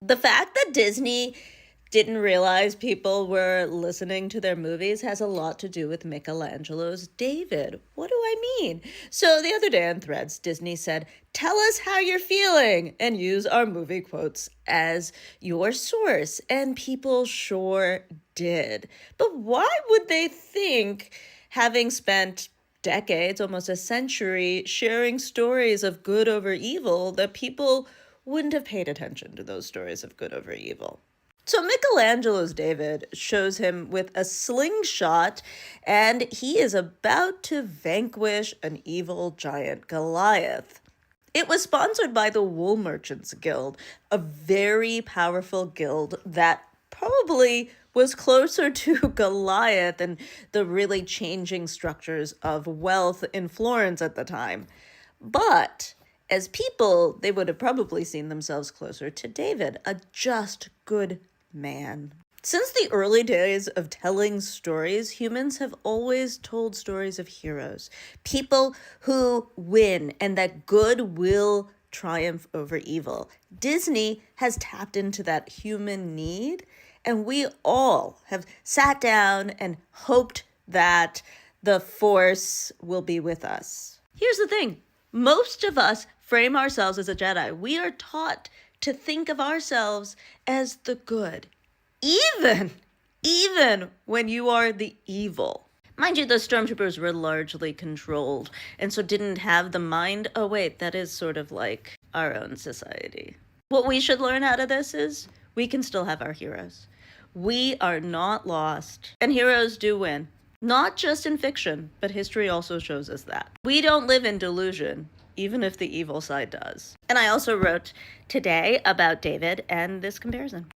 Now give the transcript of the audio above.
The fact that Disney didn't realize people were listening to their movies has a lot to do with Michelangelo's David. What do I mean? So the other day on Threads, Disney said, "Tell us how you're feeling," and use our movie quotes as your source. And people sure did. But why would they think, having spent decades, almost a century, sharing stories of good over evil, that people wouldn't have paid attention to those stories of good over evil? So Michelangelo's David shows him with a slingshot, and he is about to vanquish an evil giant Goliath. It was sponsored by the Wool Merchants Guild, a very powerful guild that probably was closer to Goliath and the really changing structures of wealth in Florence at the time. But as people, they would have probably seen themselves closer to David, a just good man. Since the early days of telling stories, humans have always told stories of heroes, people who win and that good will triumph over evil. Disney has tapped into that human need, and we all have sat down and hoped that the Force will be with us. Here's the thing. Most of us frame ourselves as a Jedi. We are taught to think of ourselves as the good, even when you are the evil. Mind you, the stormtroopers were largely controlled and so didn't have the mind. Oh, wait, that is sort of like our own society. What we should learn out of this is we can still have our heroes. We are not lost, and heroes do win. Not just in fiction, but history also shows us that. We don't live in delusion, even if the evil side does. And I also wrote today about David and this comparison.